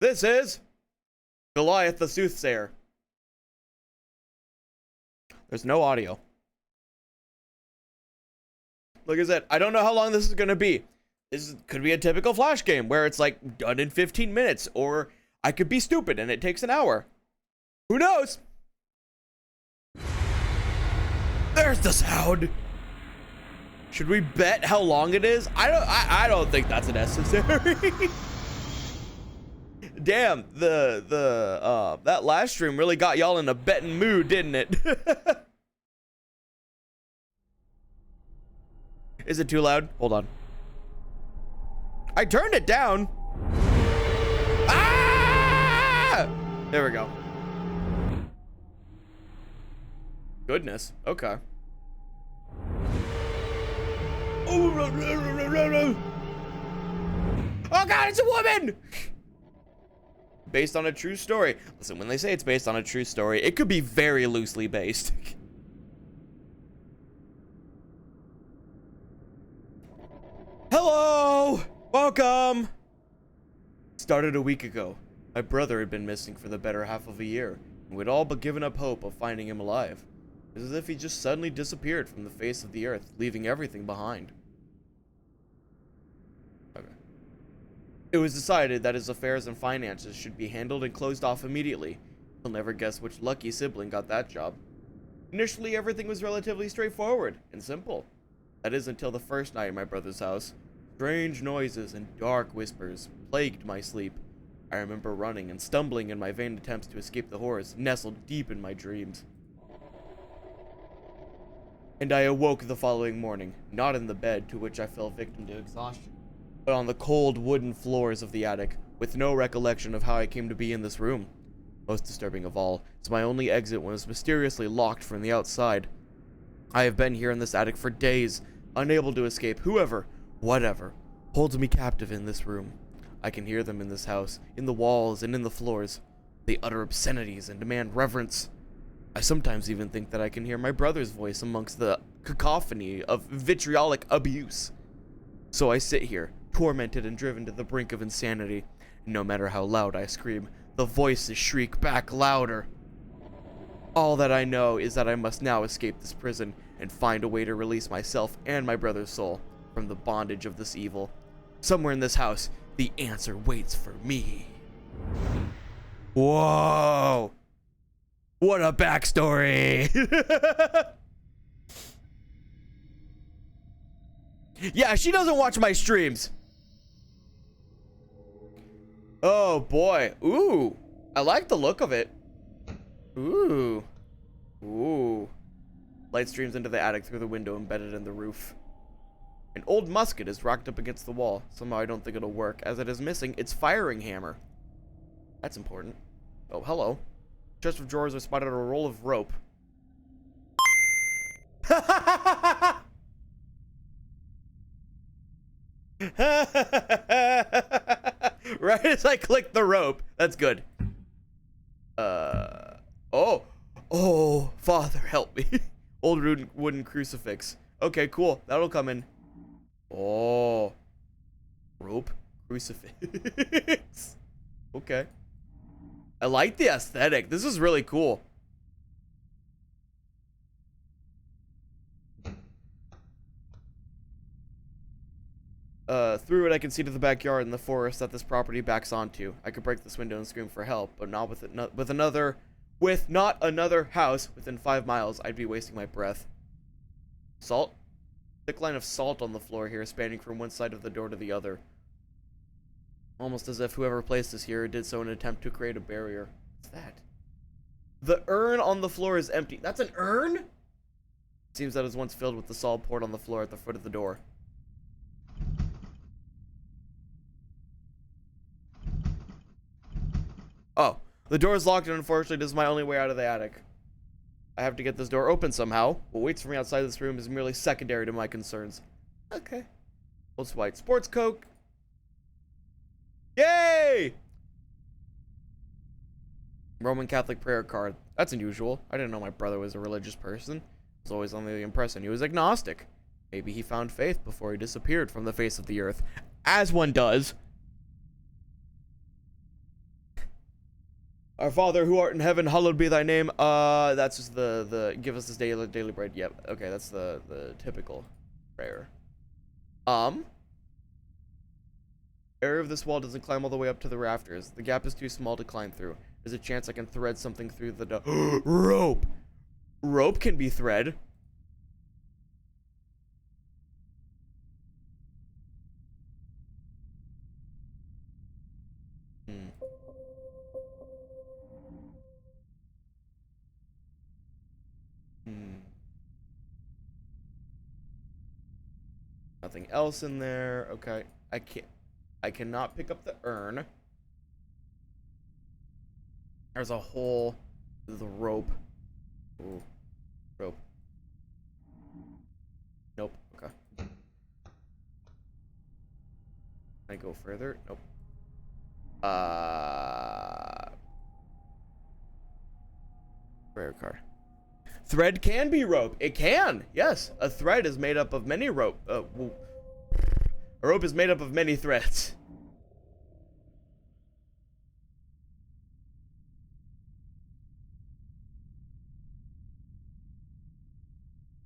This is Goliath the Soothsayer. There's no audio. Like I said, I don't know how long this is going to be. This could be a typical Flash game where it's like done in 15 minutes, or I could be stupid and it takes an hour. Who knows? There's the sound. Should we bet how long it is? I don't think that's necessary. Damn, that last stream really got y'all in a betting mood, didn't it? Is it too loud? Hold on. I turned it down. Ah! There we go. Goodness. Okay. Oh God, it's a woman! Based on a true story. Listen, when they say it's based on a true story, it could be very loosely based. Hello! Welcome! Started a week ago. My brother had been missing for the better half of a year, and we'd all but given up hope of finding him alive. It was as if he just suddenly disappeared from the face of the earth, leaving everything behind. Okay. It was decided that his affairs and finances should be handled and closed off immediately. You'll never guess which lucky sibling got that job. Initially, everything was relatively straightforward and simple. That is until the first night at my brother's house. Strange noises and dark whispers plagued my sleep. I remember running and stumbling in my vain attempts to escape the horrors nestled deep in my dreams. And I awoke the following morning, not in the bed to which I fell victim to exhaustion, but on the cold wooden floors of the attic, with no recollection of how I came to be in this room. Most disturbing of all, is my only exit was mysteriously locked from the outside. I have been here in this attic for days, unable to escape whoever, whatever, holds me captive in this room. I can hear them in this house, in the walls and in the floors. They utter obscenities and demand reverence. I sometimes even think that I can hear my brother's voice amongst the cacophony of vitriolic abuse. So I sit here, tormented and driven to the brink of insanity, and no matter how loud I scream, the voices shriek back louder. All that I know is that I must now escape this prison and find a way to release myself and my brother's soul from the bondage of this evil. Somewhere in this house, the answer waits for me. Whoa! What a backstory! Yeah, she doesn't watch my streams. Oh boy. Ooh. I like the look of it. Ooh. Ooh. Light streams into the attic through the window embedded in the roof. An old musket is racked up against the wall. Somehow I don't think it'll work, as it is missing its firing hammer. That's important. Oh, hello. Chest of drawers, I spotted a roll of rope. Right as I click the rope. That's good. Oh, Father, help me. Old wooden crucifix. Okay, cool. That'll come in. Oh, rope crucifix. Okay. I like the aesthetic. This is really cool. Through it I can see to the backyard and the forest that this property backs onto. I could break this window and scream for help, but not with not another house within 5 miles. I'd be wasting my breath. Salt? Thick line of salt on the floor here, spanning from one side of the door to the other. Almost as if whoever placed this here did so in an attempt to create a barrier. What's that? The urn on the floor is empty. That's an urn? It seems that it was once filled with the salt poured on the floor at the foot of the door. Oh, the door is locked and unfortunately this is my only way out of the attic. I have to get this door open somehow. What waits for me outside this room is merely secondary to my concerns. Okay. Old white sports coat. Yay! Roman Catholic prayer card. That's unusual. I didn't know my brother was a religious person. I was always under the impression he was agnostic. Maybe he found faith before he disappeared from the face of the earth. As one does. Our Father who art in heaven, hallowed be thy name. That's just the give us this daily bread. Yep. Okay, that's the typical prayer. Area of this wall doesn't climb all the way up to the rafters. The gap is too small to climb through. There's a chance I can thread something through the rope. Rope can be thread. Nothing else in there. Okay. I cannot pick up the urn. There's a hole through the rope. Ooh. Rope. Nope. Okay. Can I go further? Nope. Prayer card. Thread can be rope. It can. Yes. A thread is made up of many rope. A rope is made up of many threads.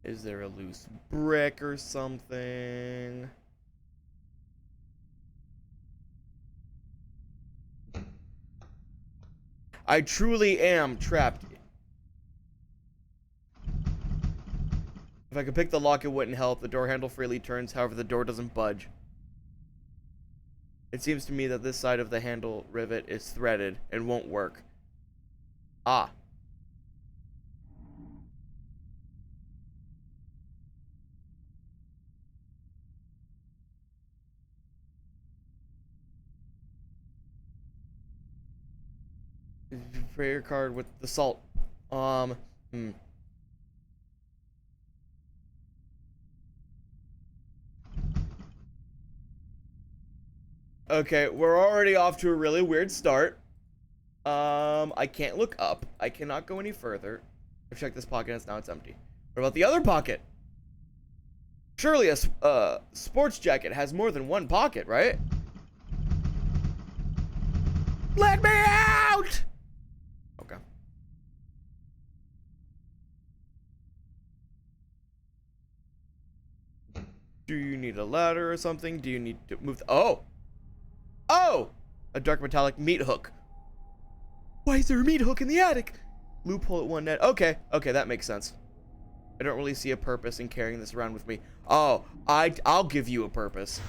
Is there a loose brick or something? I truly am trapped. If I could pick the lock, it wouldn't help. The door handle freely turns, however, the door doesn't budge. It seems to me that this side of the handle rivet is threaded and won't work. Ah. Prayer card with the salt. Okay, we're already off to a really weird start. I can't look up. I cannot go any further. I've checked this pocket and now it's empty. What about the other pocket? Surely a sports jacket has more than one pocket, right? Let me out! Okay. Do you need a ladder or something? Do you need to move oh! Oh! A dark metallic meat hook. Why is there a meat hook in the attic? Loophole at one net. Okay, okay, that makes sense. I don't really see a purpose in carrying this around with me. Oh, I'll give you a purpose.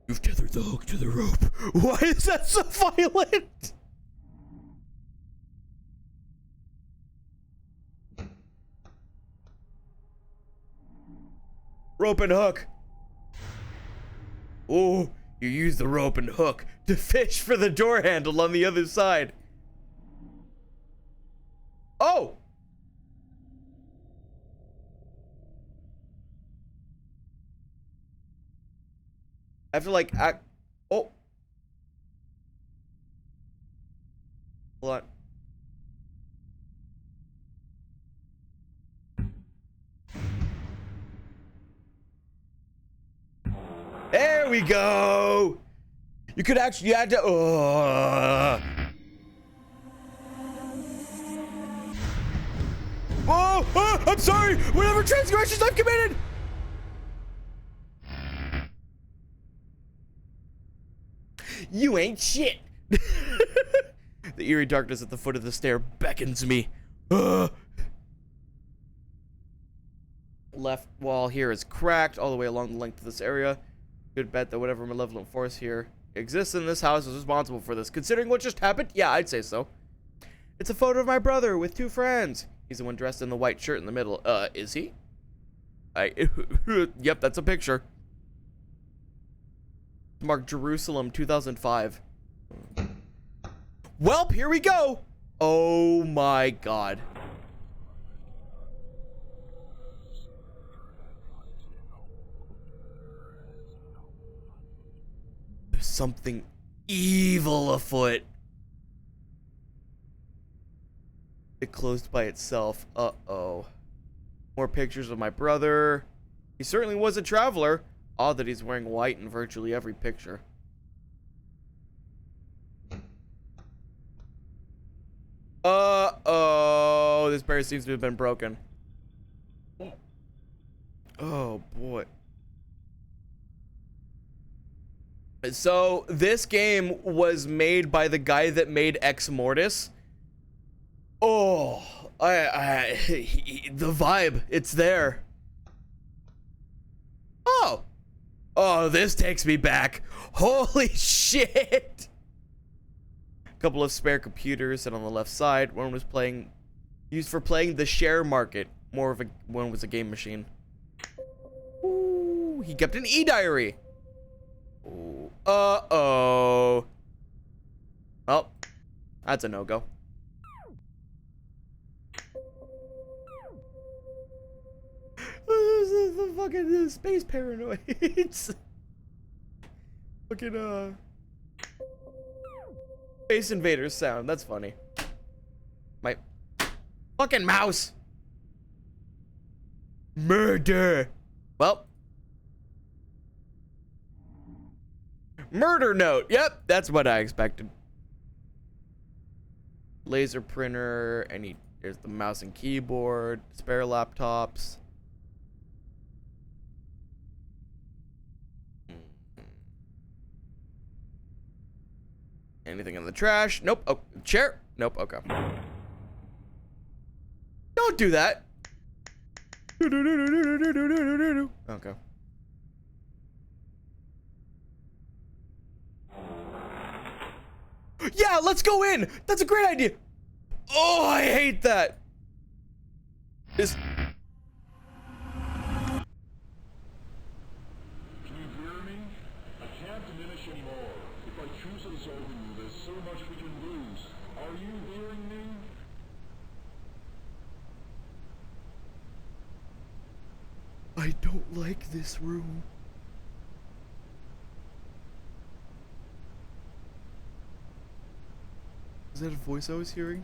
You've tethered the hook to the rope. Why is that so violent? Rope and hook. Oh, you use the rope and hook to fish for the door handle on the other side. Oh! I have to like act. Oh. Hold on. There we go. You could actually, you had to. Oh, oh, I'm sorry. Whatever transgressions I've committed. You ain't shit. The eerie darkness at the foot of the stair beckons me. Left wall here is cracked all the way along the length of this area. Good bet that whatever malevolent force here exists in this house is responsible for this. Considering what just happened, yeah, I'd say so. It's a photo of my brother with two friends. He's the one dressed in the white shirt in the middle. Is he? Yep, that's a picture. Marked Jerusalem 2005. Welp, here we go. Oh my god. There's something evil afoot. It closed by itself. Uh-oh. More pictures of my brother. He certainly was a traveler. Odd that he's wearing white in virtually every picture. Oh, this barrier seems to have been broken. Oh boy. So this game was made by the guy that made Exmortis. Oh, the vibe, it's there. Oh, oh, this takes me back. Holy shit. A couple of spare computers, and on the left side, one was used for playing the share market. One was a game machine. Ooh, he kept an e-diary. Uh-oh. Oh, that's a no-go. The fucking space paranoids. Fucking Space Invaders sound. That's funny. My fucking mouse. Murder. Well. Murder note. Yep, that's what I expected. Laser printer. There's the mouse and keyboard. Spare laptops. Anything in the trash? Nope. Oh, chair? Nope. Okay. Don't do that. Okay. Yeah, let's go in. That's a great idea. Oh, I hate that. Is Can you hear me? I can't diminish anymore. If I choose this over you, there's so much we can lose. Are you hearing me? I don't like this room. Is that a voice I was hearing?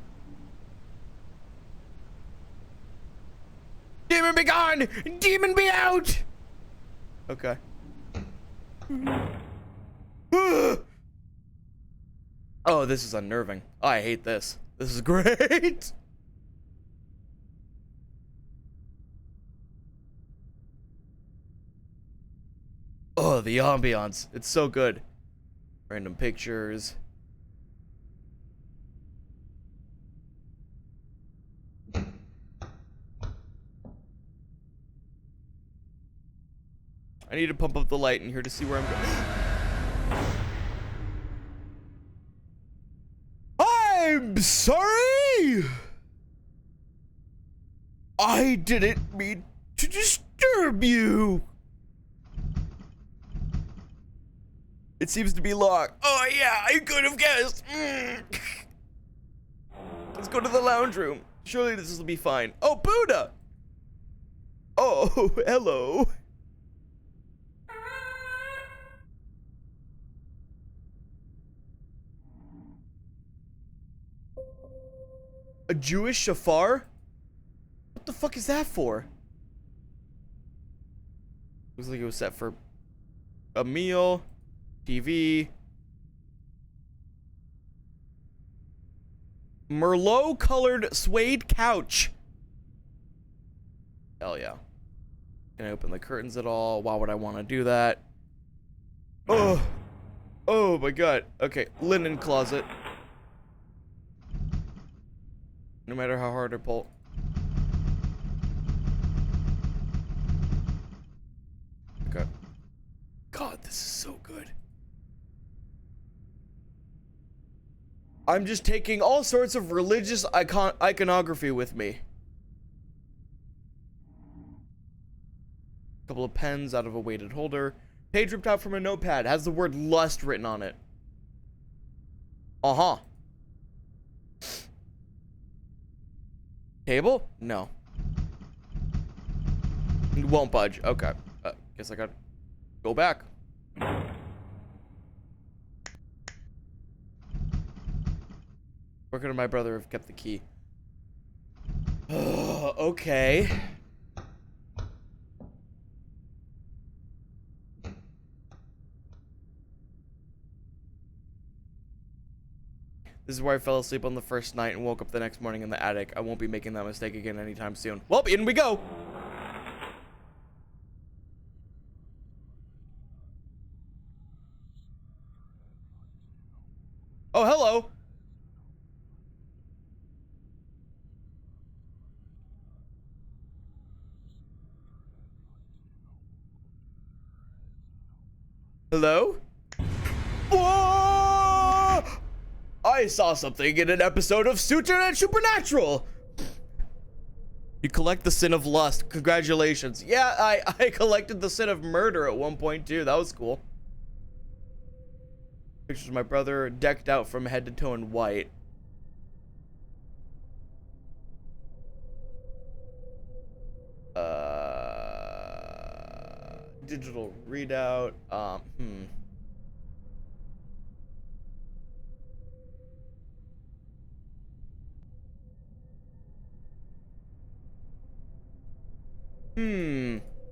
Demon be gone! Demon be out! Okay. Oh, this is unnerving. Oh, I hate this. This is great. Oh, the ambiance. It's so good. Random pictures. I need to pump up the light in here to see where I'm going. I'm sorry! I didn't mean to disturb you! It seems to be locked. Oh yeah, I could have guessed. Let's go to the lounge room. Surely this will be fine. Oh, Buddha! Oh, hello. A Jewish shofar? What the fuck is that for? Looks like it was set for a meal, TV. Merlot colored suede couch. Hell yeah. Can I open the curtains at all? Why would I want to do that? Oh. Oh my god. Okay, linen closet. No matter how hard I pull. Okay. God, this is so good. I'm just taking all sorts of religious iconography with me. Couple of pens out of a weighted holder. Page ripped out from a notepad. Has the word lust written on it. Uh-huh. Table? No. Won't budge. Okay. Guess I gotta go back. Where could my brother have kept the key? Okay. This is where I fell asleep on the first night and woke up the next morning in the attic. I won't be making that mistake again anytime soon. Well, in we go. Oh, hello. Hello? Whoa! I saw something in an episode of Supernatural. You collect the sin of lust. Congratulations. Yeah, I collected the sin of murder at one point too. That was cool. Pictures of my brother decked out from head to toe in white. Digital readout.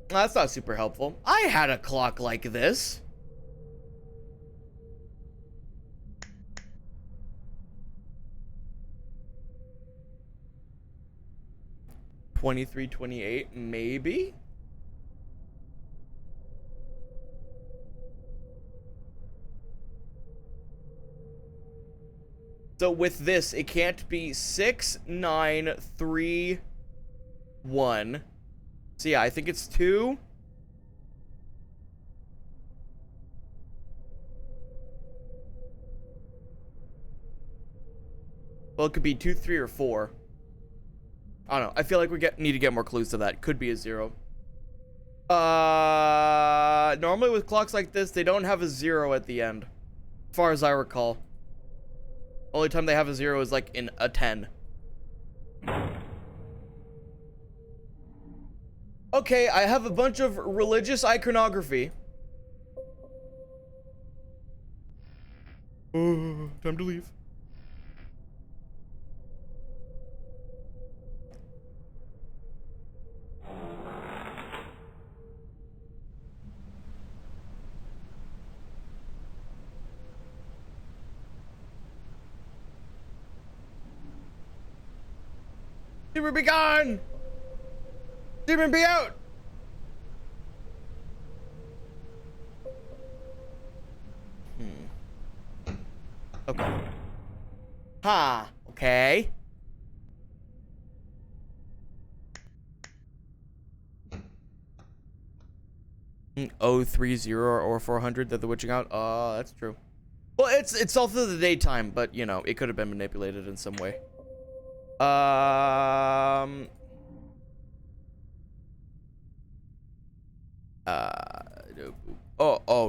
That's not super helpful. I had a clock like this. $23, $28, maybe? So with this, it can't be 6, 9, 3, 1. So yeah, I think it's 2. Well, it could be 2, 3, or 4. I don't know. I feel like we need to get more clues to that. Could be a 0. Normally with clocks like this, they don't have a 0 at the end, as far as I recall. Only time they have a 0 is like in a 10. Okay, I have a bunch of religious iconography. Oh, time to leave. Demon be gone! Demon be out! Okay. Huh. Okay. Oh, 30 or 400 that the witching out. That's true. Well, it's all through the daytime, but you know, it could have been manipulated in some way. Oh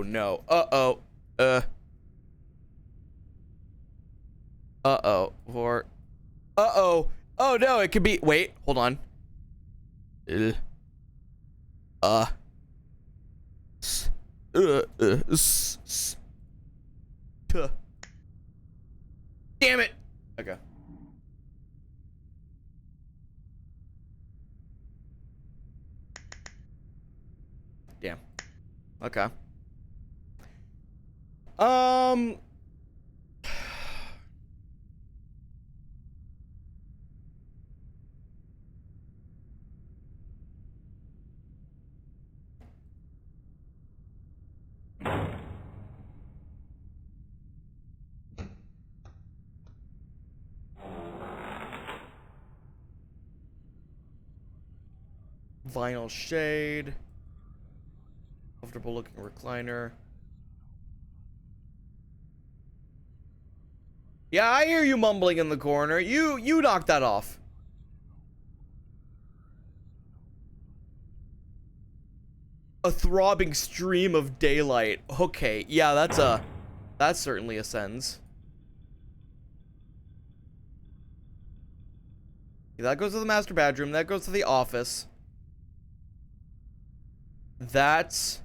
no. Oh no, it could be. Wait, hold on. Damn it. Okay. Damn. Okay. Vinyl shade. Comfortable looking recliner. Yeah, I hear you mumbling in the corner. You knock that off. A throbbing stream of daylight. Okay, yeah, that's certainly a sentence. That goes to the master bedroom. That goes to the office. This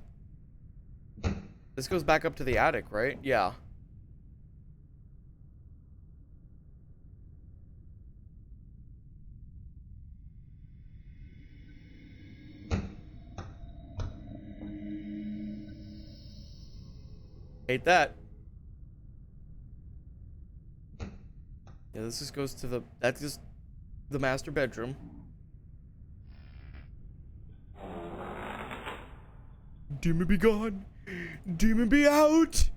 goes back up to the attic, right? Yeah. Hate that. Yeah, this just goes to the, that's just the master bedroom. Demon be gone. Demon be out.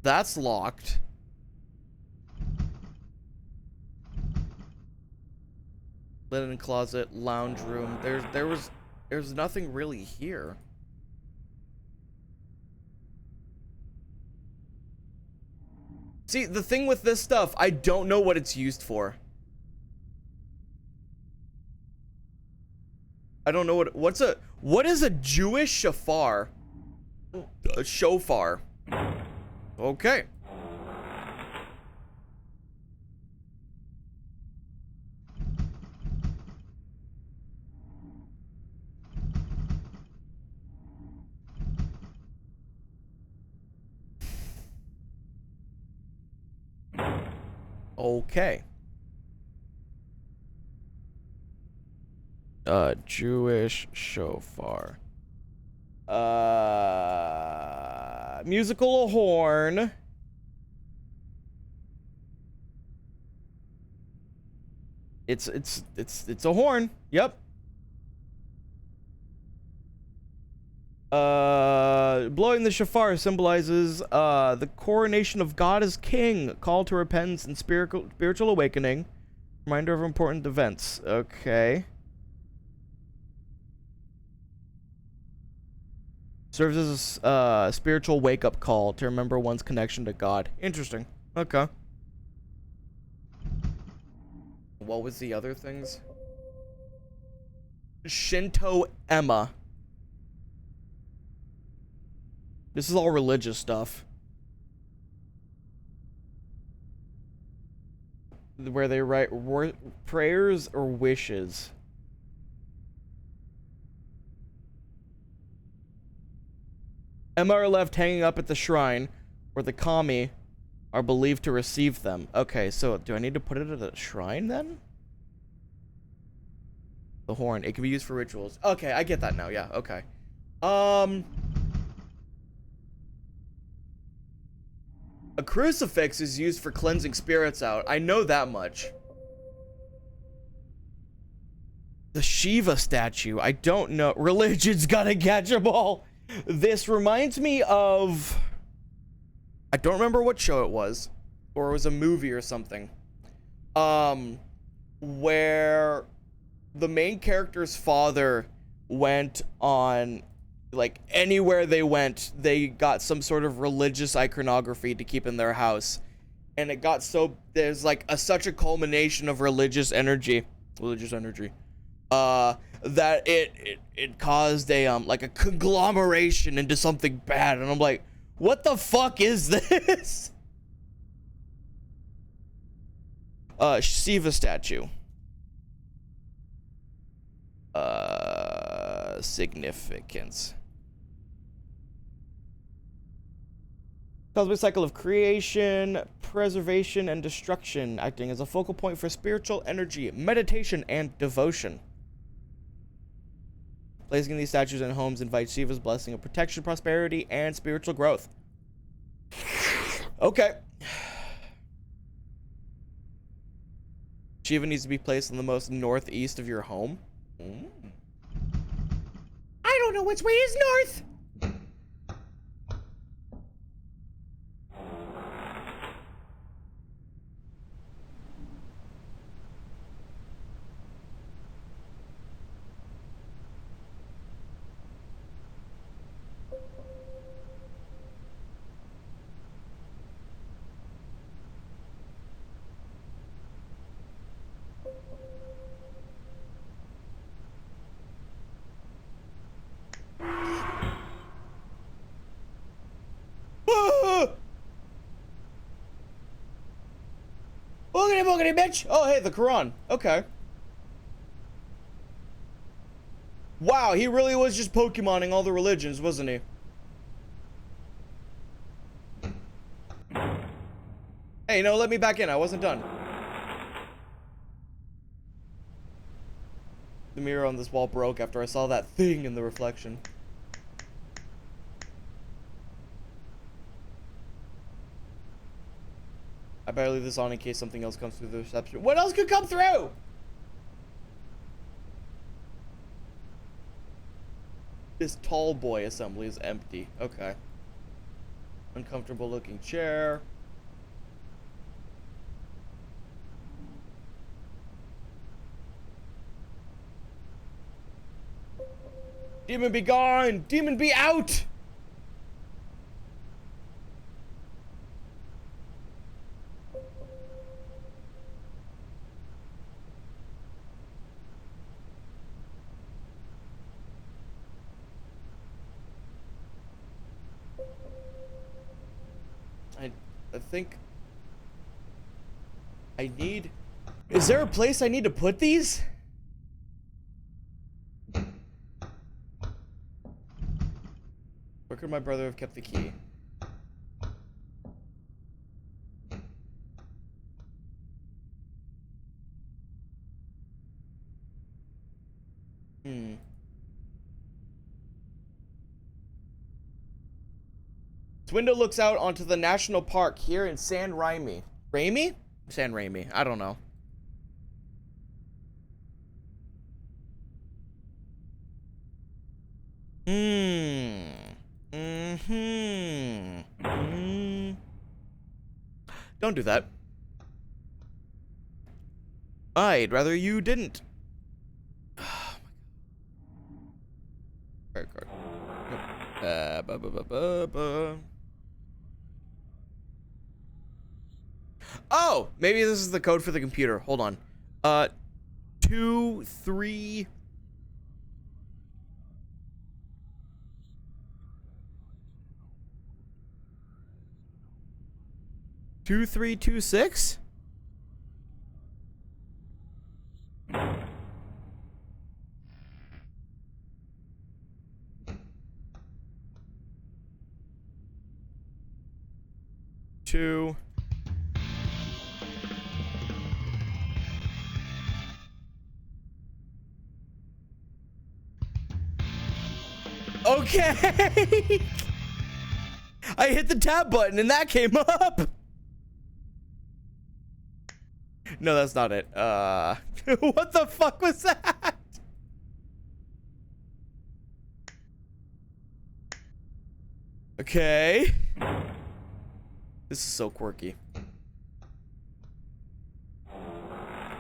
That's locked. Linen closet, lounge room. There's nothing really here. See, the thing with this stuff, I don't know what it's used for. I don't know what is a Jewish shofar? A shofar. Okay. Okay. Jewish shofar. Musical horn. It's a horn. Yep. Blowing the shofar symbolizes the coronation of God as king, call to repentance and spiritual awakening, reminder of important events. Okay. Serves as a spiritual wake-up call to remember one's connection to God. Interesting. Okay. What was the other things? Shinto Emma. This is all religious stuff. Where they write prayers or wishes. Emma are left hanging up at the shrine, where the kami are believed to receive them. Okay, so do I need to put it at a shrine then? The horn. It can be used for rituals. Okay, I get that now. Yeah, okay. A crucifix is used for cleansing spirits out. I know that much. The Shiva statue. I don't know. Religion's gotta catch 'em all. This reminds me of... I don't remember what show it was. Or it was a movie or something. Where the main character's father went on... Like, anywhere they went, they got some sort of religious iconography to keep in their house. And it got so... There's, like, such a culmination of religious energy. That it caused a, like, a conglomeration into something bad. And I'm like, what the fuck is this? Shiva statue. Significance. Cosmic cycle of creation, preservation, and destruction, acting as a focal point for spiritual energy, meditation, and devotion. Placing these statues in homes invites Shiva's blessing of protection, prosperity, and spiritual growth. Okay. Shiva needs to be placed in the most northeast of your home. I don't know which way is north. Boogity, bitch! Oh, hey, the Quran. Okay. Wow, he really was just Pokemoning all the religions, wasn't he? Hey, no, let me back in. I wasn't done. The mirror on this wall broke after I saw that thing in the reflection. I better leave this on in case something else comes through the reception. What else could come through? This tall boy assembly is empty. Okay. Uncomfortable looking chair. Demon be gone! Demon be out! I think I need... Is there a place I need to put these? Where could my brother have kept the key? This window looks out onto the national park here in San Raimi. Raimi? San Raimi. I don't know. Don't do that. I'd rather you didn't. Credit card. Oh, maybe this is the code for the computer. Hold on. 2 3 2326? Two. Okay. I hit the tab button and that came up. No, that's not it. What the fuck was that? Okay. This is so quirky.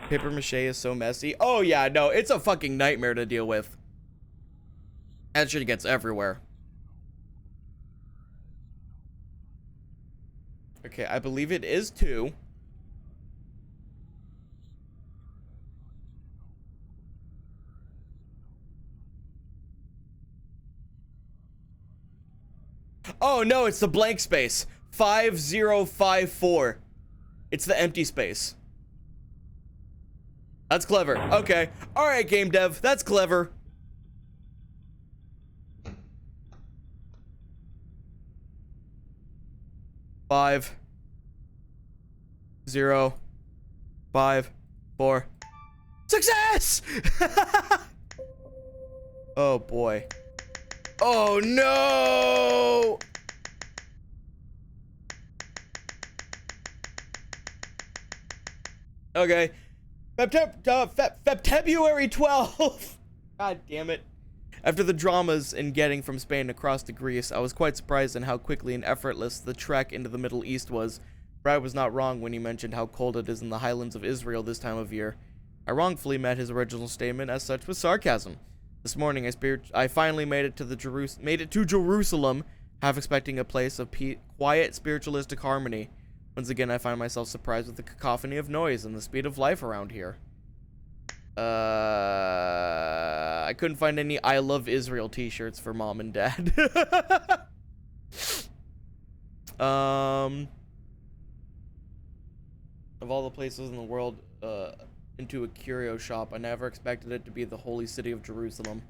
Paper mache is so messy. Oh yeah, no, it's a fucking nightmare to deal with. That shit gets everywhere. Okay, I believe it is 2. Oh no, it's the blank space. 5054. It's the empty space. That's clever. Okay. All right, game dev. That's clever. Five, 0, 5, 4. Success! Oh boy. Oh no! Okay. February 12th. God damn it. After the dramas in getting from Spain across to Greece, I was quite surprised in how quickly and effortless the trek into the Middle East was. Brad was not wrong when he mentioned how cold it is in the highlands of Israel this time of year. I wrongfully met his original statement as such with sarcasm. This morning, I finally made it to Jerusalem, half expecting a place of quiet spiritualistic harmony. Once again, I find myself surprised with the cacophony of noise and the speed of life around here. I couldn't find any I Love Israel t-shirts for mom and dad. Of all the places in the world, into a curio shop, I never expected it to be the holy city of Jerusalem.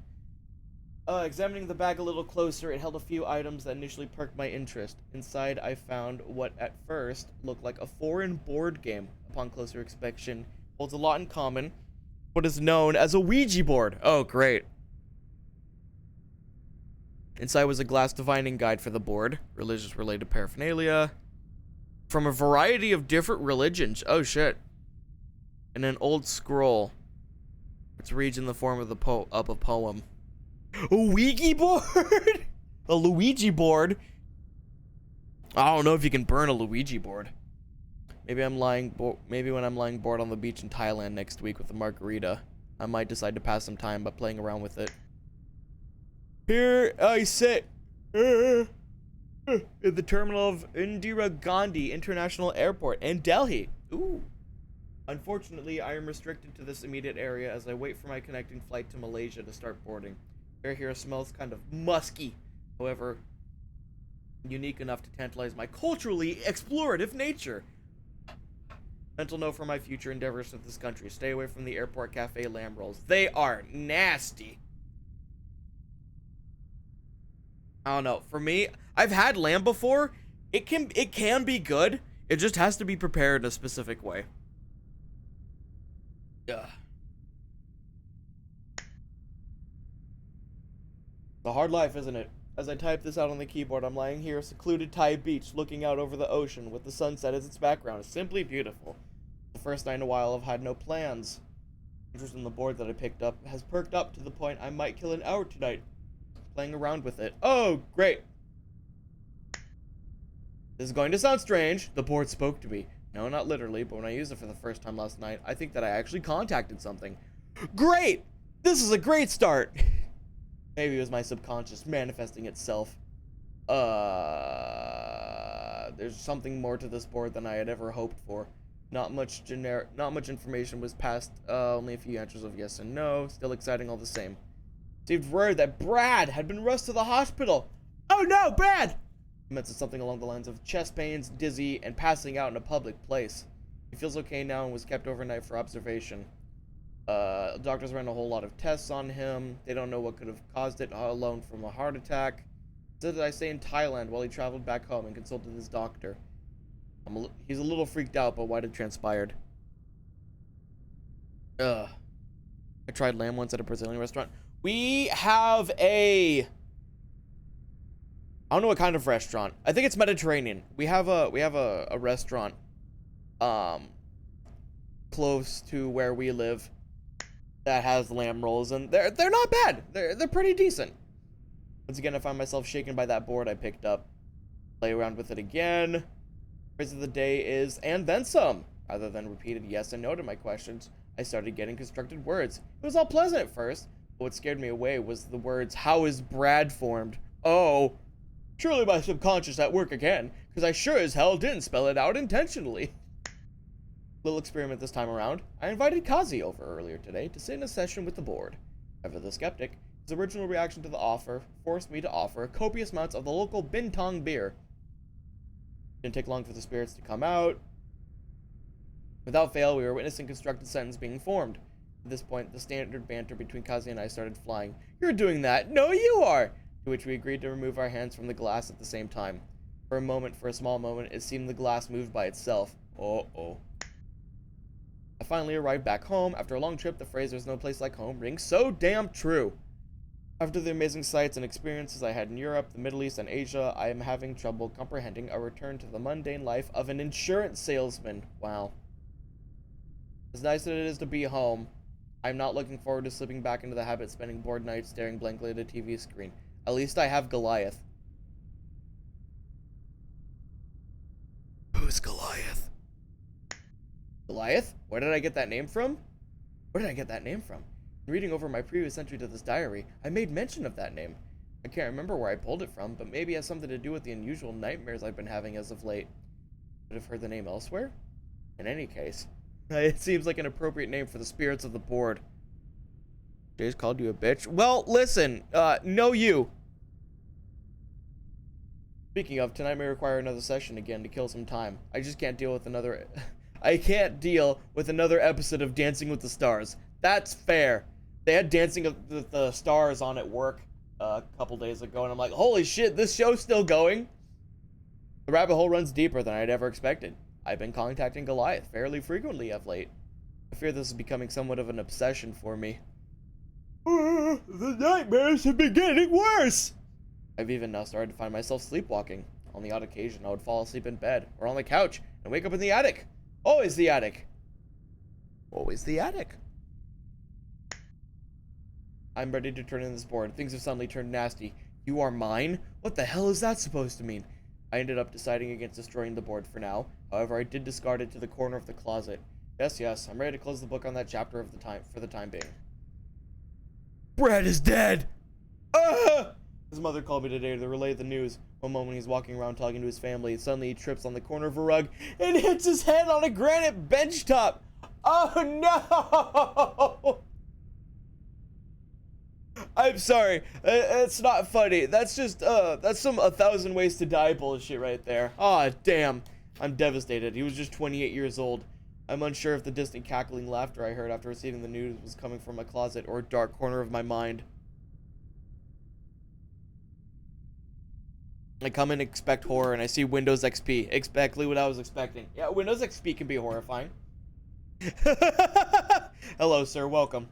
Examining the bag a little closer, it held a few items that initially perked my interest. Inside, I found what at first looked like a foreign board game. Upon closer inspection, holds a lot in common. What is known as a Ouija board. Oh, great. Inside was a glass divining guide for the board, religious-related paraphernalia from a variety of different religions. Oh, shit. And an old scroll, which reads in the form of a poem. A Ouija board? A Luigi board? I don't know if you can burn a Luigi board. Maybe when I'm lying bored on the beach in Thailand next week with a margarita, I might decide to pass some time by playing around with it. Here I sit in the terminal of Indira Gandhi International Airport in Delhi. Ooh. Unfortunately, I am restricted to this immediate area as I wait for my connecting flight to Malaysia to start boarding. Air here smells kind of musky, however, unique enough to tantalize my culturally explorative nature. Mental note for my future endeavors with this country. Stay away from the airport cafe lamb rolls. They are nasty. I don't know. For me, I've had lamb before. It can be good. It just has to be prepared in a specific way. Yeah. It's a hard life, isn't it? As I type this out on the keyboard, I'm lying here, secluded Thai beach, looking out over the ocean with the sunset as its background. It's simply beautiful. The first night in a while, I've had no plans. Interest in the board that I picked up has perked up to the point I might kill an hour tonight playing around with it. Oh, great. This is going to sound strange. The board spoke to me. No, not literally, but when I used it for the first time last night, I think that I actually contacted something. Great! This is a great start! Maybe it was my subconscious manifesting itself. There's something more to this board than I had ever hoped for. Not much information was passed, only a few answers of yes and no. Still exciting all the same. Received word that Brad had been rushed to the hospital. Oh no, Brad! He meant something along the lines of chest pains, dizzy, and passing out in a public place. He feels okay now and was kept overnight for observation. Doctors ran a whole lot of tests on him. They don't know what could have caused it, alone from a heart attack. Said that I stay in Thailand while he traveled back home and consulted his doctor. He's a little freaked out, but what had transpired. I tried lamb once at a Brazilian restaurant. We have I don't know what kind of restaurant. I think it's Mediterranean. We have a restaurant close to where we live that has lamb rolls, and they're not bad. They're pretty decent. Once again, I find myself shaken by that board I picked up. Play around with it again. Phrase of the day is "and then some." Rather than repeated yes and no to my questions, I started getting constructed words. It was all pleasant at first, but what scared me away was the words "how is Brad formed?" Oh, surely my subconscious at work again, because I sure as hell didn't spell it out intentionally. Little experiment this time around. I invited Kazi over earlier today to sit in a session with the board. Ever the skeptic, his original reaction to the offer forced me to offer copious amounts of the local Bintang beer. Didn't take long for the spirits to come out. Without fail, we were witnessing constructed sentence being formed. At this point, the standard banter between Kazi and I started flying. "You're doing that! No, you are!" To which we agreed to remove our hands from the glass at the same time. For a small moment, it seemed the glass moved by itself. Uh-oh. I finally arrived back home. After a long trip, the phrase "there's no place like home" rings so damn true. After the amazing sights and experiences I had in Europe, the Middle East, and Asia, I am having trouble comprehending a return to the mundane life of an insurance salesman. Wow. As nice as it is to be home, I'm not looking forward to slipping back into the habit of spending bored nights staring blankly at a TV screen. At least I have Goliath. Who's Goliath? Goliath? Where did I get that name from? Reading over my previous entry to this diary, I made mention of that name. I can't remember where I pulled it from, but maybe it has something to do with the unusual nightmares I've been having as of late. Could have heard the name elsewhere? In any case, it seems like an appropriate name for the spirits of the board. Jay's called you a bitch? Well, listen, no you. Speaking of, tonight may require another session again to kill some time. I just can't deal with another... I can't deal with another episode of Dancing with the Stars. That's fair. They had Dancing with the Stars on at work a couple days ago, and I'm like, holy shit, this show's still going. The rabbit hole runs deeper than I'd ever expected. I've been contacting Goliath fairly frequently of late. I fear this is becoming somewhat of an obsession for me. The nightmares have been getting worse! I've even now started to find myself sleepwalking. On the odd occasion, I would fall asleep in bed, or on the couch, and wake up in the attic. Always the attic. Always the attic. I'm ready to turn in this board. Things have suddenly turned nasty. You are mine? What the hell is that supposed to mean? I ended up deciding against destroying the board for now. However, I did discard it to the corner of the closet. Yes, I'm ready to close the book on that chapter of the time for the time being. Brad is dead! Ah! His mother called me today to relay the news. One moment he's walking around talking to his family. Suddenly he trips on the corner of a rug and hits his head on a granite bench top. Oh no! I'm sorry. It's not funny. That's just, that's some 1,000 Ways to Die bullshit right there. Aw, damn. I'm devastated. He was just 28 years old. I'm unsure if the distant cackling laughter I heard after receiving the news was coming from my closet or a dark corner of my mind. I come and expect horror, and I see Windows XP. Exactly what I was expecting. Yeah, Windows XP can be horrifying. Hello, sir. Welcome.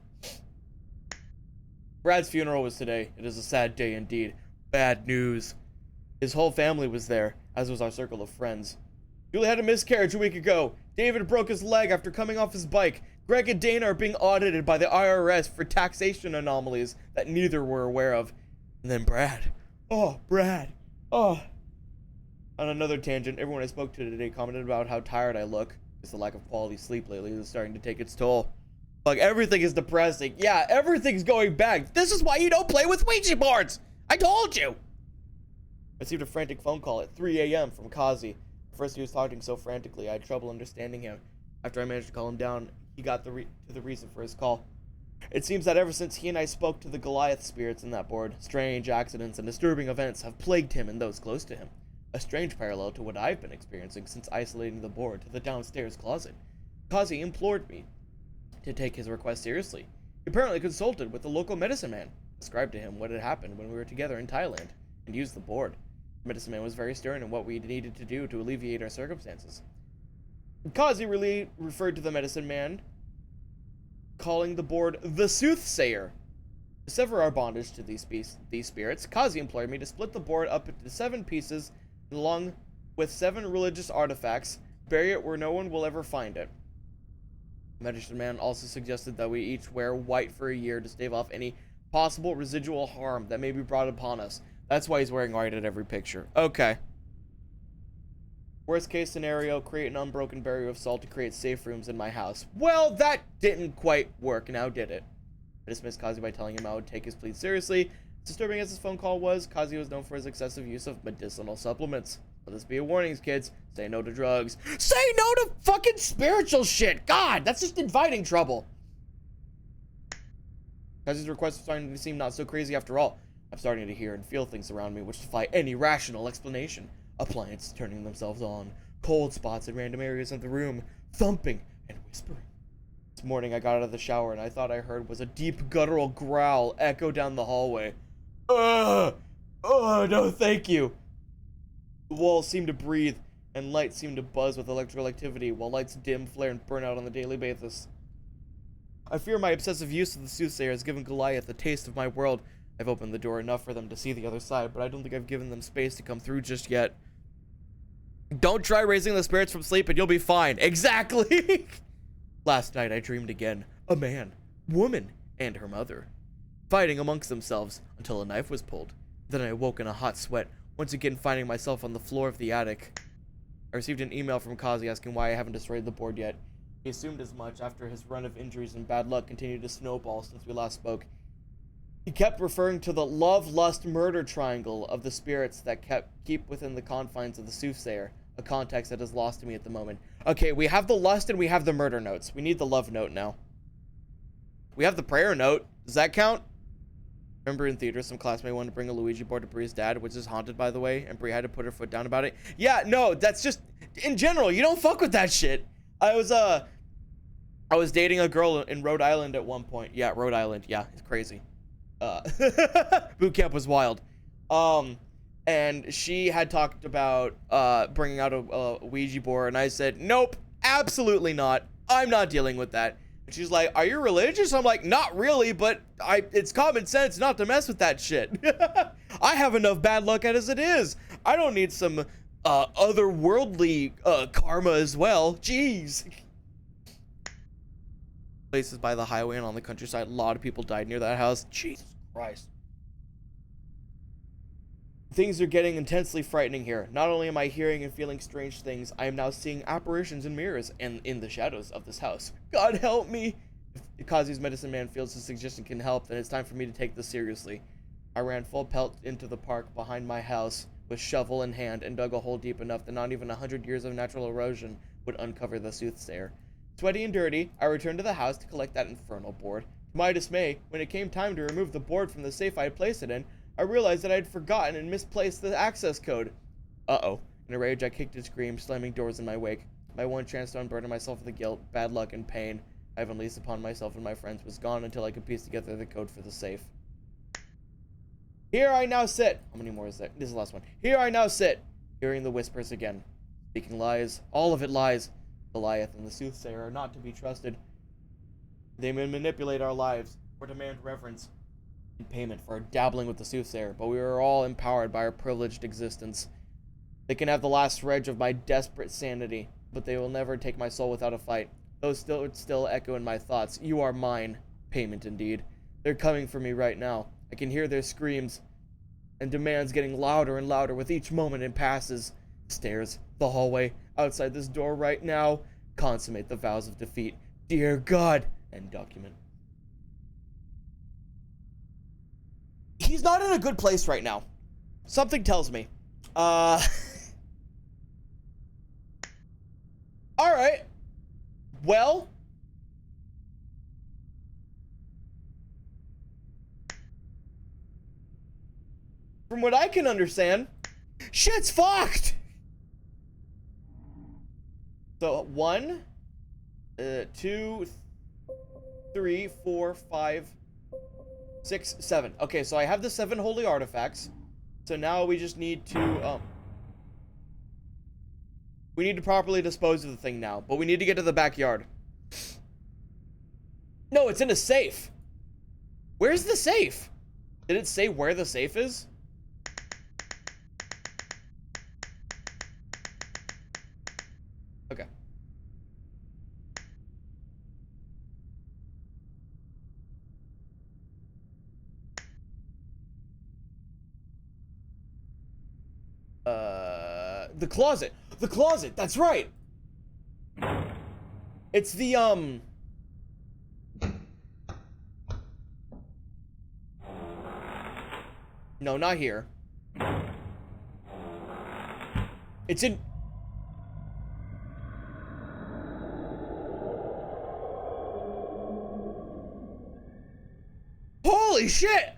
Brad's funeral was today. It is a sad day indeed. Bad news. His whole family was there, as was our circle of friends. Julie had a miscarriage a week ago. David broke his leg after coming off his bike. Greg and Dana are being audited by the IRS for taxation anomalies that neither were aware of. And then Brad. Oh, Brad. Oh. On another tangent, everyone I spoke to today commented about how tired I look. Because the lack of quality sleep lately is starting to take its toll. Like, everything is depressing. Yeah, everything's going bad. This is why you don't play with Ouija boards. I told you. I received a frantic phone call at 3 a.m. from Kazi. At first, he was talking so frantically, I had trouble understanding him. After I managed to calm him down, he got to the reason for his call. It seems that ever since he and I spoke to the Goliath spirits in that board, strange accidents and disturbing events have plagued him and those close to him. A strange parallel to what I've been experiencing since isolating the board to the downstairs closet. Kazi implored me to take his request seriously. He apparently consulted with the local medicine man, described to him what had happened when we were together in Thailand, and used the board. The medicine man was very stern in what we needed to do to alleviate our circumstances. Kazi really referred to the medicine man, calling the board the Soothsayer. To sever our bondage to these spirits, Kazi implored me to split the board up into 7 pieces, along with 7 religious artifacts, bury it where no one will ever find it. The medicine man also suggested that we each wear white for a year to stave off any possible residual harm that may be brought upon us. That's why he's wearing white at every picture. Okay. Worst case scenario, create an unbroken barrier of salt to create safe rooms in my house. Well, that didn't quite work, now did it? I dismissed Kazi by telling him I would take his plea seriously. As disturbing as his phone call was, Kazi was known for his excessive use of medicinal supplements. Let this be a warning, kids. Say no to drugs. Say no to fucking spiritual shit! God, that's just inviting trouble. Kazi's request is starting to seem not so crazy after all. I'm starting to hear and feel things around me which defy any rational explanation. Appliances turning themselves on, cold spots in random areas of the room, thumping and whispering. This morning I got out of the shower and I thought I heard was a deep guttural growl echo down the hallway. Oh, no thank you. The walls seemed to breathe, and lights seemed to buzz with electrical activity, while lights dim, flare, and burn out on a daily basis. I fear my obsessive use of the Soothsayer has given Goliath a taste of my world. I've opened the door enough for them to see the other side, but I don't think I've given them space to come through just yet. Don't try raising the spirits from sleep and you'll be fine. Exactly! Last night I dreamed again. A man, woman, and her mother, fighting amongst themselves until a knife was pulled. Then I awoke in a hot sweat, once again finding myself on the floor of the attic. I received an email from Kazi asking why I haven't destroyed the board yet. He assumed as much after his run of injuries and bad luck continued to snowball since we last spoke. He kept referring to the love, lust, murder triangle of the spirits that keep within the confines of the Soothsayer, a context that is lost to me at the moment. Okay, we have the lust and we have the murder notes. We need the love note now. We have the prayer note. Does that count? Remember in theater, some classmate wanted to bring a Luigi board to Bree's dad, which is haunted, by the way, and Bree had to put her foot down about it. Yeah, no, that's just, in general, you don't fuck with that shit. I was dating a girl in Rhode Island at one point. Yeah, Rhode Island. Yeah, it's crazy. Boot camp was wild. And she had talked about bringing out a Ouija board, and I said, nope, absolutely not. I'm not dealing with that. And she's like, are you religious? I'm like, not really, but it's common sense not to mess with that shit. I have enough bad luck as it is. I don't need some otherworldly karma as well. Jeez. Places by the highway and on the countryside, a lot of people died near that house. Jesus Christ. Things are getting intensely frightening here. Not only am I hearing and feeling strange things, I am now seeing apparitions in mirrors and in the shadows of this house. God help me! If Kazi's medicine man feels his suggestion can help, then it's time for me to take this seriously. I ran full pelt into the park behind my house with shovel in hand and dug a hole deep enough that not even 100 years of natural erosion would uncover the soothsayer. Sweaty and dirty, I returned to the house to collect that infernal board. To my dismay, when it came time to remove the board from the safe I had placed it in, I realized that I had forgotten and misplaced the access code. Uh-oh. In a rage, I kicked and screamed, slamming doors in my wake. My one chance to unburden myself of the guilt, bad luck, and pain I have unleashed upon myself and my friends was gone until I could piece together the code for the safe. Here I now sit. How many more is there? This is the last one. Here I now sit, hearing the whispers again. Speaking lies. All of it lies. Goliath and the Soothsayer are not to be trusted. They may manipulate our lives or demand reverence in payment for our dabbling with the Soothsayer, but we are all empowered by our privileged existence. They can have the last shred of my desperate sanity, but they will never take my soul without a fight. Those still echo in my thoughts. You are mine. Payment indeed. They're coming for me right now. I can hear their screams and demands getting louder and louder with each moment it passes. Stairs, the hallway, outside this door right now. Consummate the vows of defeat. Dear God. End document. He's not in a good place right now. Something tells me. Alright. Well. From what I can understand, shit's fucked! So, 1, 2, 3, 4, 5, 6, 7. Okay, so I have the 7 holy artifacts. So now we just need to, we need to properly dispose of the thing now. But we need to get to the backyard. No, it's in a safe. Where's the safe? Did it say where the safe is? Okay. The closet. The closet, that's right. It's the, no, not here. It's in... Holy shit!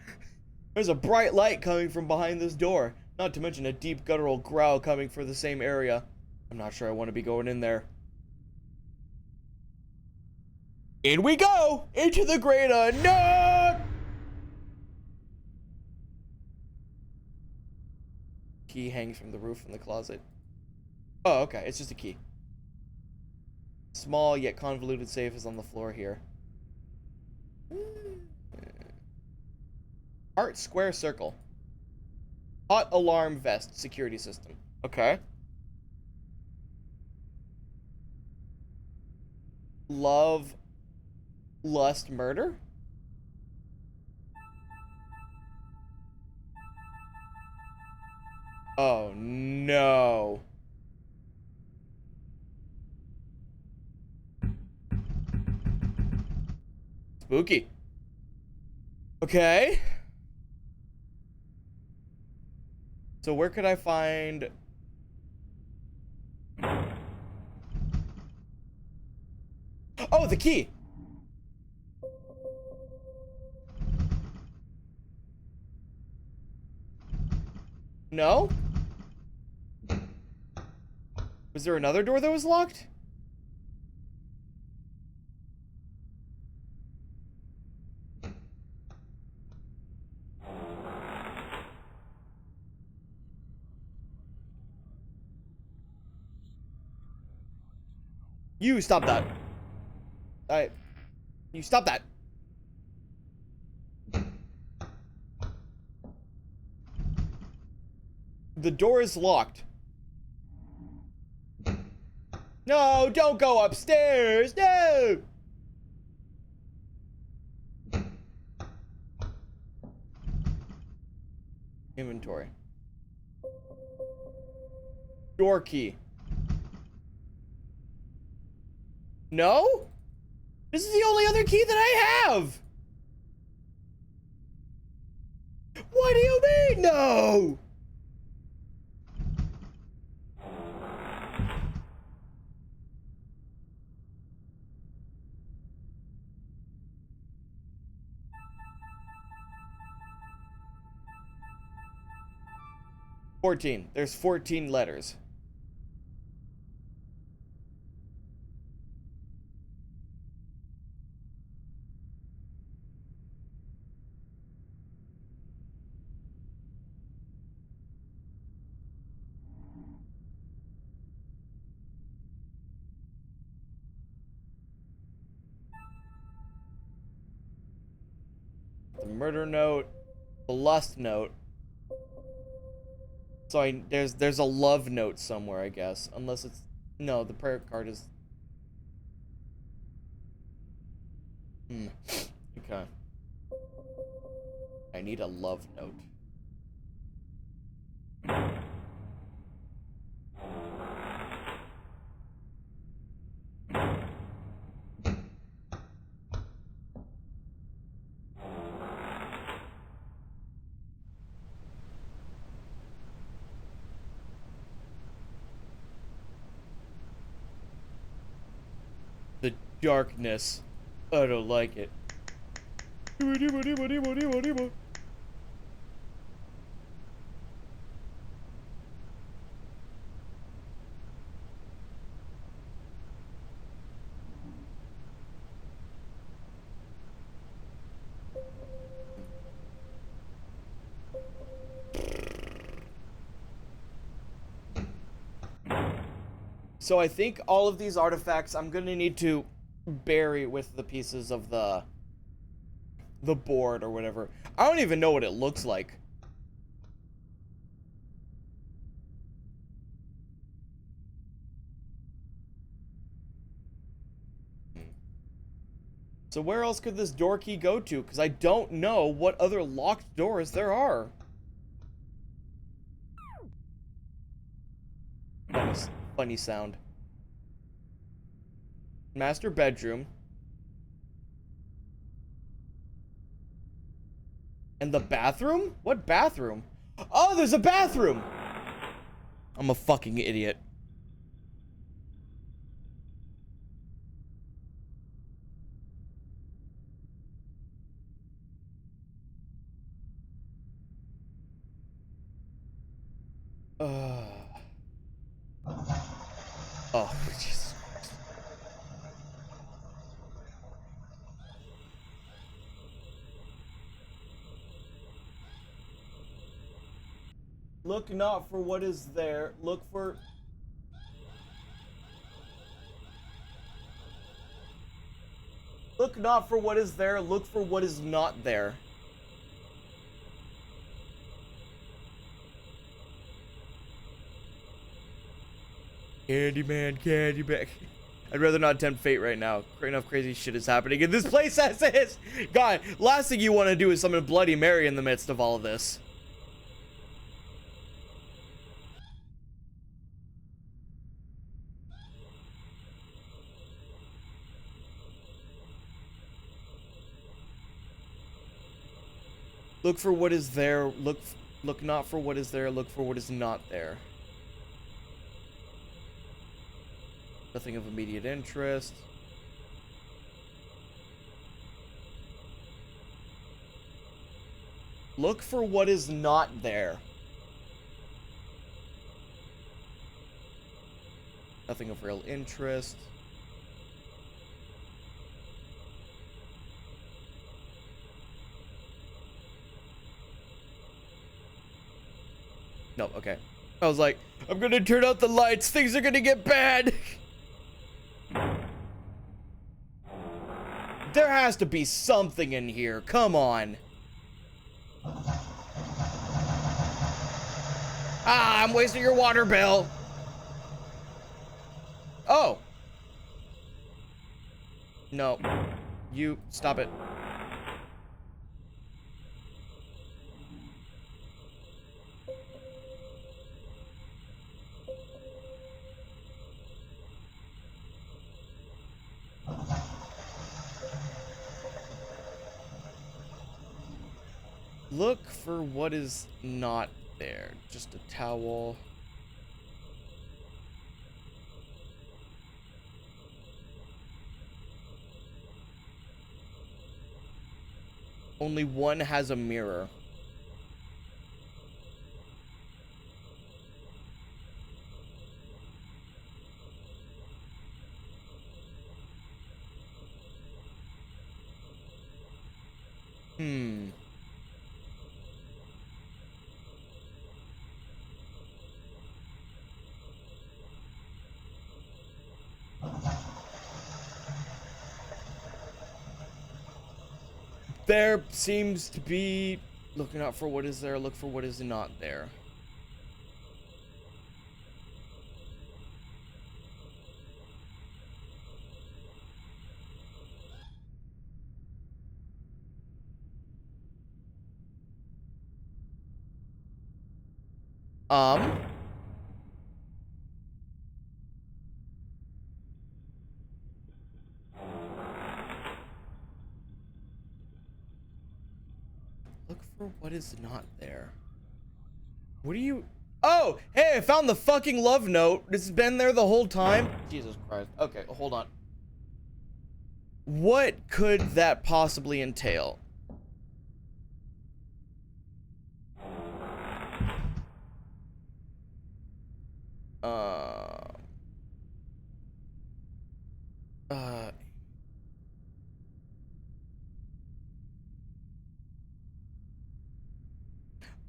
There's a bright light coming from behind this door. Not to mention a deep guttural growl coming from the same area. I'm not sure I want to be going in there. In we go! Into the great unknown! Key hangs from the roof in the closet. Oh, okay. It's just a key. Small yet convoluted safe is on the floor here. Heart square circle. Hot alarm vest security system. Okay. Love, lust, murder? Oh no. Spooky. Okay. So where could I find... Oh, the key! No? Was there another door that was locked? You stop that. You stop that. The door is locked. No, don't go upstairs. No. Inventory. Door key. No? This is the only other key that I have. What do you mean, no? There's 14 letters. The murder note, the lust note. So there's a love note somewhere, I guess. Unless it's... No, the prayer card is... Okay. I need a love note. The darkness. I don't like it. So I think all of these artifacts I'm gonna need to bury with the pieces of the board or whatever. I don't even know what it looks like. So where else could this door key go to? Because I don't know what other locked doors there are. Funny sound. Master bedroom. And the bathroom? What bathroom? Oh, there's a bathroom! I'm a fucking idiot. Oh, Jesus. Look not for what is there, look for... Look not for what is there, look for what is not there. Candyman, Candyman. I'd rather not tempt fate right now. Enough crazy shit is happening in this place as is. God, last thing you want to do is summon Bloody Mary in the midst of all of this. Look for what is there. Look not for what is there. Look for what is not there. Nothing of immediate interest. Look for what is not there. Nothing of real interest. No, okay. I was like, I'm gonna turn out the lights. Things are gonna get bad. There has to be something in here. Come on. Ah, I'm wasting your water bill. Oh. No. You, stop it. Look for what is not there. Just a towel. Only one has a mirror. There seems to be, looking out for what is there, look for what is not there. Look for what is not there. What are you? Oh, hey, I found the fucking love note. It's been there the whole time. Jesus Christ. Okay, hold on. What could that possibly entail?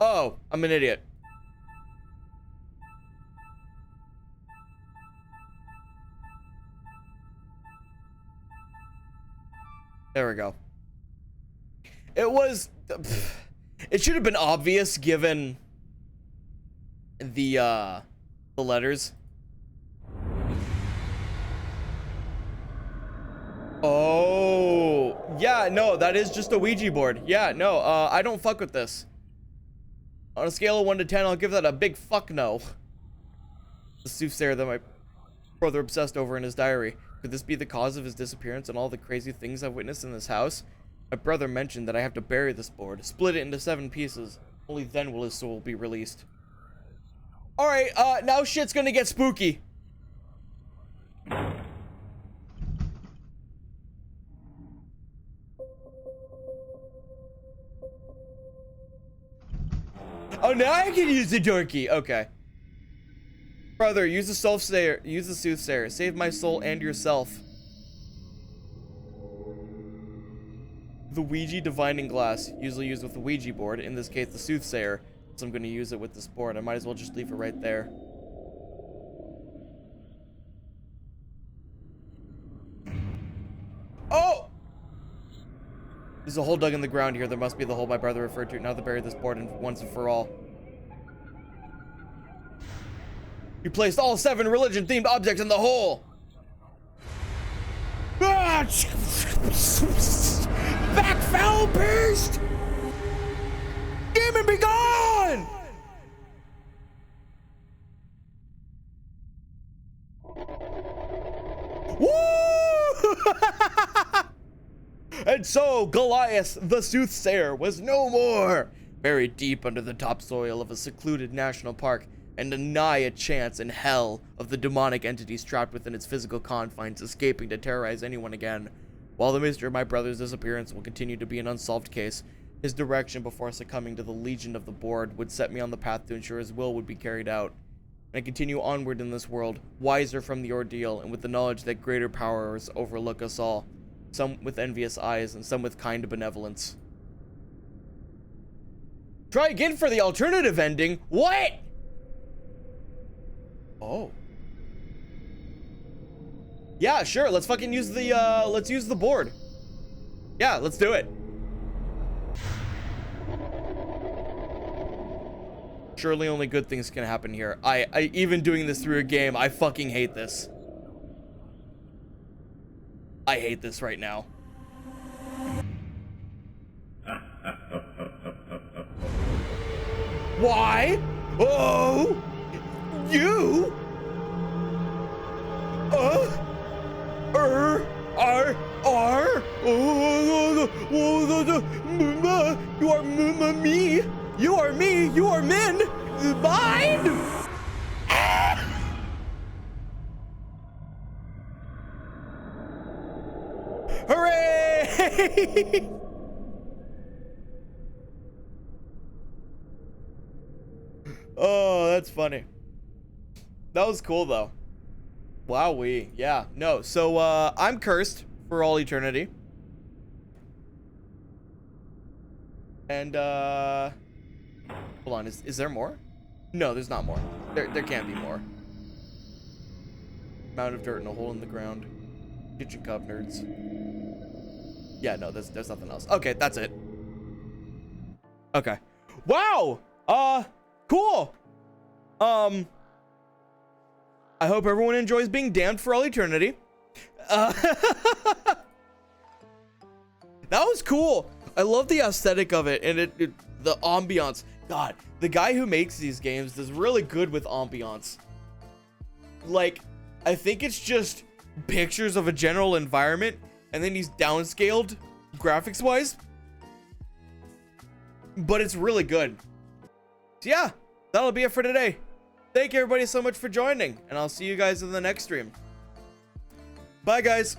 Oh, I'm an idiot. There we go. It was, it should have been obvious given the letters. Oh, yeah, no, that is just a Ouija board. Yeah, no, I don't fuck with this. On a scale of 1 to 10, I'll give that a big fuck no. The soothsayer that my brother obsessed over in his diary. Could this be the cause of his disappearance and all the crazy things I've witnessed in this house? My brother mentioned that I have to bury this board, split it into 7 pieces. Only then will his soul be released. Alright, now shit's gonna get spooky. Oh, now I can use the door key. Okay. Brother, use the soothsayer. Use the soothsayer. Save my soul and yourself. The Ouija divining glass, usually used with the Ouija board. In this case, the soothsayer. So I'm going to use it with this board. I might as well just leave it right there. Oh! There's a hole dug in the ground here. There must be the hole my brother referred to. Now to bury this board once and for all. You placed all 7 religion-themed objects in the hole. Ah! Back, foul beast! Demon, be gone! Woo! And so Goliath the Soothsayer was no more, buried deep under the topsoil of a secluded national park, and deny a chance in hell of the demonic entities trapped within its physical confines escaping to terrorize anyone again. While the mystery of my brother's disappearance will continue to be an unsolved case, his direction before succumbing to the legion of the board would set me on the path to ensure his will would be carried out. And I continue onward in this world, wiser from the ordeal, and with the knowledge that greater powers overlook us all, some with envious eyes and some with kind benevolence. Try again for the alternative ending. What? Oh. Yeah, sure. Let's fucking use the, let's use the board. Yeah, let's do it. Surely only good things can happen here. I even doing this through a game, I fucking hate this. I hate this right now. Why? Oh! You? You are me. You are me. You are men. Mine. Hooray! Oh, that's funny. That was cool though. Wowee. Yeah. No. So I'm cursed for all eternity. And hold on, is there more? No, there's not more. There can't be more. Mound of dirt and a hole in the ground. Kitchen cup, nerds. Yeah, no, there's nothing else. Okay, that's it. Okay. Wow! Cool. I hope everyone enjoys being damned for all eternity. That was cool. I love the aesthetic of it, and the ambiance. God, the guy who makes these games does really good with ambiance. Like, I think it's just pictures of a general environment, and then he's downscaled graphics wise, but it's really good. So yeah, that'll be it for today. Thank you everybody so much for joining, and I'll see you guys in the next stream. Bye guys.